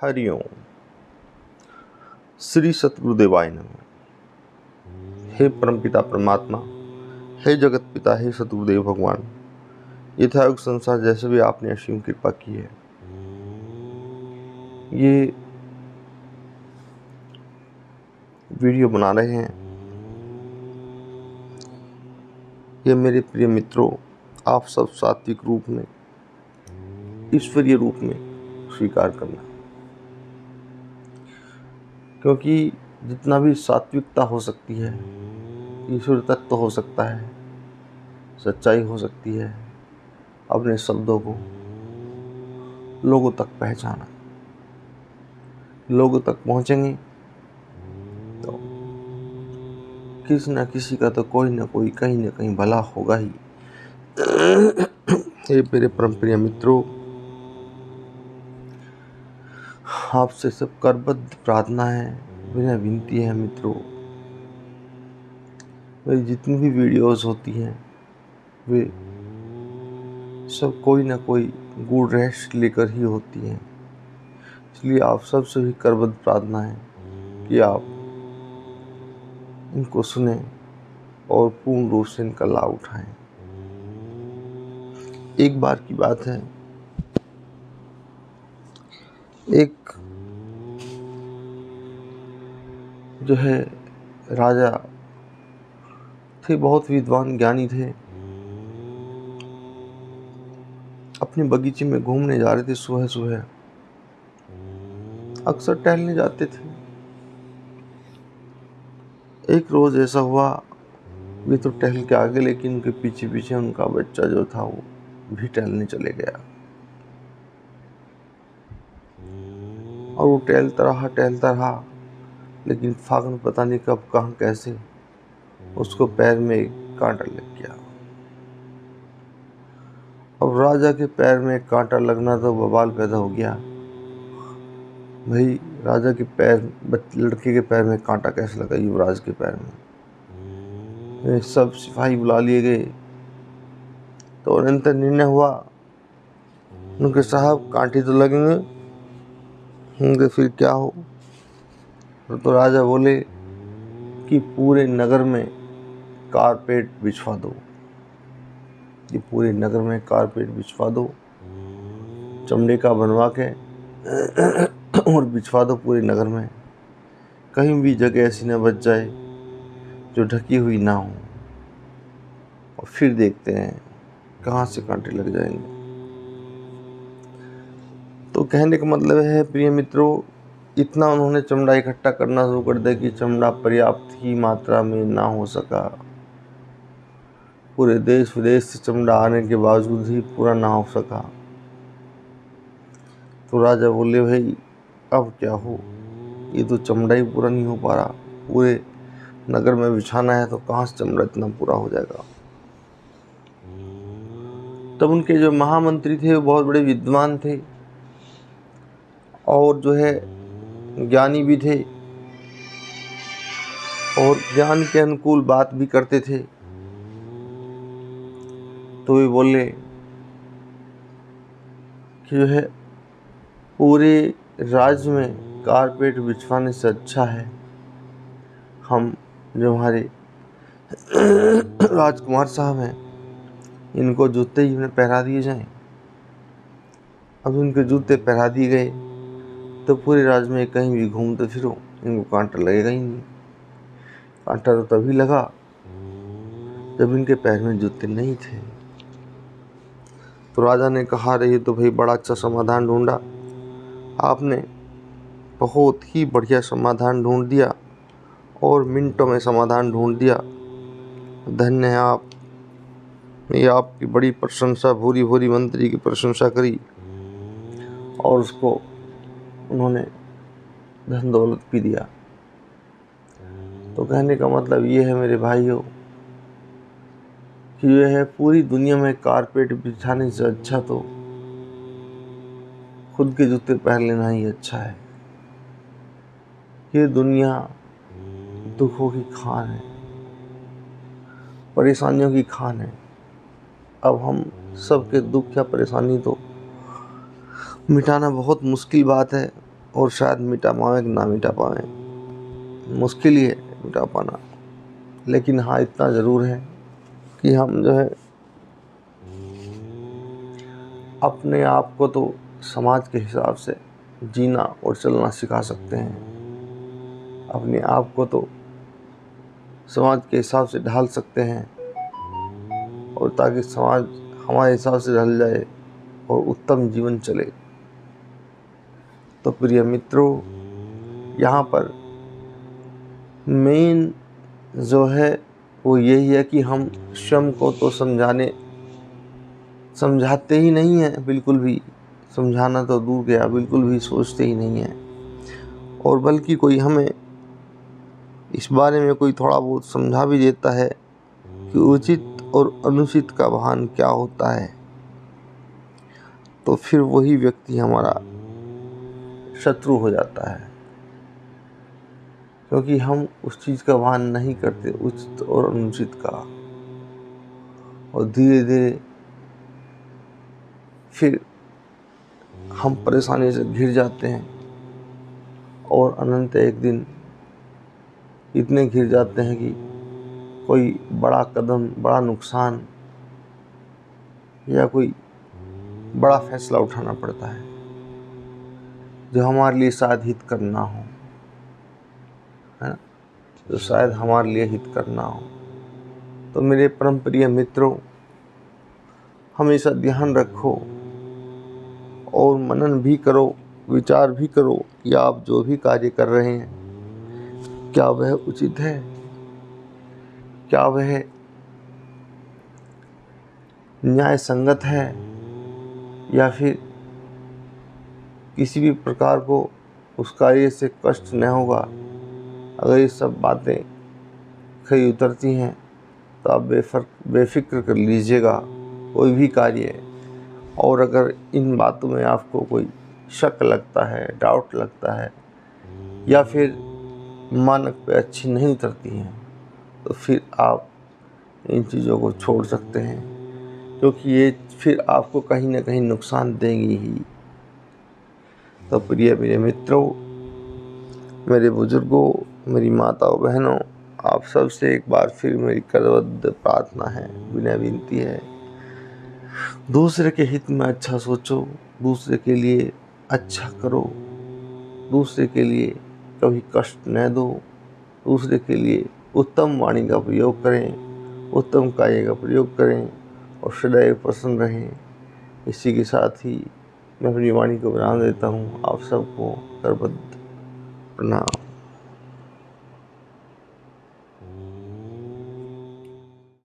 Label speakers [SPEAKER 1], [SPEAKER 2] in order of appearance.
[SPEAKER 1] हरिओम। श्री सतगुरुदेवाय नमः। हे परमपिता परमात्मा, हे जगत पिता, हे सतगुरुदेव भगवान, यथायोग संसार जैसे भी आपने असीम कृपा की है, ये वीडियो बना रहे हैं। ये मेरे प्रिय मित्रों, आप सब सात्विक रूप में, ईश्वरीय रूप में स्वीकार करना, क्योंकि जितना भी सात्विकता हो सकती है, ईश्वर तत्व हो सकता है, सच्चाई हो सकती है, अपने शब्दों को लोगों तक पहुंचाना। लोगों तक पहुंचेंगे तो किसी न किसी का तो कोई न कोई कहीं न कहीं भला होगा ही। हे मेरे परम प्रिय मित्रों, आपसे सब करबद्ध प्रार्थना है, मेरा विनती है मित्रों, मेरी जितनी भी वीडियोस होती हैं वे सब कोई ना कोई गूढ़ रहस्य लेकर ही होती हैं। इसलिए आप सबसे भी करबद्ध प्रार्थना है कि आप इनको सुने और पूर्ण रूप से इनका लाभ उठाएं। एक बार की बात है, एक जो है राजा थे, बहुत विद्वान ज्ञानी थे। अपने बगीचे में घूमने जा रहे थे। सुबह सुबह अक्सर टहलने जाते थे। एक रोज ऐसा हुआ, वे तो टहल के आगे, लेकिन उनके पीछे पीछे उनका बच्चा जो था वो भी टहलने चले गया। और वो टहलता रहा, लेकिन फागन पता नहीं कब कहाँ कैसे उसको पैर में कांटा लग गया। अब राजा के पैर में कांटा लगना तो बवाल पैदा हो गया। भाई, राजा के पैर, लड़के के पैर में कांटा कैसे लगा, युवराज के पैर में। सब सिपाही बुला लिए गए तो अनंतर निर्णय हुआ, उनके साहब कांटे तो लगेंगे, उनके फिर क्या हो। तो राजा बोले कि पूरे नगर में कारपेट बिछवा दो, कि पूरे नगर में कारपेट बिछवा दो, चमड़े का बनवा के और बिछवा दो पूरे नगर में। कहीं भी जगह ऐसी न बच जाए जो ढकी हुई ना हो, और फिर देखते हैं कहाँ से कांटे लग जाएंगे। तो कहने का मतलब है प्रिय मित्रों, इतना उन्होंने चमड़ा इकट्ठा करना शुरू कर दिया कि चमड़ा पर्याप्त ही मात्रा में ना हो सका। पूरे देश विदेश से चमड़ा आने के बावजूद ही पूरा ना हो सका। तो राजा बोले, भाई अब क्या हो, ये तो चमड़ा ही पूरा नहीं हो पा रहा, पूरे नगर में बिछाना है तो कहाँ से चमड़ा इतना पूरा हो जाएगा। तब उनके जो महामंत्री थे वो बहुत बड़े विद्वान थे और जो है ज्ञानी भी थे, और ज्ञान के अनुकूल बात भी करते थे। तो वे बोले कि जो है पूरे राज्य में कारपेट बिछवाने से अच्छा है हम जो हमारे राजकुमार साहब हैं, इनको जूते ही उन्हें पहरा दिए जाएं। अब इनके जूते पहरा दिए गए तो पूरे राज्य में कहीं भी घूमते फिरो इनको कांटा लगेगा ही नहीं। कांटा तो तभी लगा जब इनके पैर में जूते नहीं थे। तो राजा ने कहा, रही तो भाई बड़ा अच्छा समाधान ढूंढा आपने, बहुत ही बढ़िया समाधान ढूंढ दिया और मिनटों में समाधान ढूंढ दिया। धन्य है आप। मैं आपकी बड़ी प्रशंसा, भूरी भूरी मंत्री की प्रशंसा करी और उसको उन्होंने धन दौलत भी दिया। तो कहने का मतलब ये है मेरे भाइयों कि यह है पूरी दुनिया में कारपेट बिछाने से अच्छा तो खुद के जूते पहन लेना ही अच्छा है। ये दुनिया दुखों की खान है, परेशानियों की खान है। अब हम सबके दुख या परेशानी तो मिटाना बहुत मुश्किल बात है, और शायद मिटा पाएँ कि ना मिटा पाएँ, मुश्किल ही है मिटा पाना। लेकिन हाँ, इतना ज़रूर है कि हम जो है अपने आप को तो समाज के हिसाब से जीना और चलना सिखा सकते हैं। अपने आप को तो समाज के हिसाब से ढाल सकते हैं, और ताकि समाज हमारे हिसाब से ढल जाए और उत्तम जीवन चले। तो प्रिय मित्रों, यहाँ पर मेन जो है वो यही है कि हम स्वयं को तो समझाते ही नहीं हैं, बिल्कुल भी समझाना तो दूर गया, बिल्कुल भी सोचते ही नहीं हैं। और बल्कि कोई हमें इस बारे में कोई थोड़ा बहुत समझा भी देता है कि उचित और अनुचित का भान क्या होता है, तो फिर वही व्यक्ति हमारा शत्रु हो जाता है, क्योंकि हम उस चीज़ का भान नहीं करते, उचित और अनुचित का। और धीरे धीरे फिर हम परेशानी से घिर जाते हैं, और अनंत एक दिन इतने घिर जाते हैं कि कोई बड़ा कदम, बड़ा नुकसान या कोई बड़ा फैसला उठाना पड़ता है जो हमारे लिए शायद हित करना हो, है ना, जो शायद हमारे लिए हित करना हो। तो मेरे परम प्रिय मित्रों, हमेशा ध्यान रखो और मनन भी करो, विचार भी करो कि आप जो भी कार्य कर रहे हैं क्या वह उचित है, क्या वह न्याय संगत है, या फिर किसी भी प्रकार को उस कार्य से कष्ट न होगा। अगर ये सब बातें खरी उतरती हैं तो आप बेफिक्र कर लीजिएगा कोई भी कार्य। और अगर इन बातों में आपको कोई शक लगता है, डाउट लगता है, या फिर मानक पे अच्छी नहीं उतरती हैं, तो फिर आप इन चीज़ों को छोड़ सकते हैं, क्योंकि ये फिर आपको कहीं ना कहीं नुकसान देंगी ही। तो प्रिय मेरे मित्रों, मेरे बुजुर्गों, मेरी माताओं, बहनों, आप सब से एक बार फिर मेरी करबद्ध प्रार्थना है, विनय विनती है, दूसरे के हित में अच्छा सोचो, दूसरे के लिए अच्छा करो, दूसरे के लिए कभी कष्ट न दो, दूसरे के लिए उत्तम वाणी का प्रयोग करें, उत्तम कार्य का प्रयोग करें और सदैव प्रसन्न रहें। इसी के साथ ही मैं अपनी वाणी को विराम देता हूँ। आप सबको करबद्ध प्रणाम।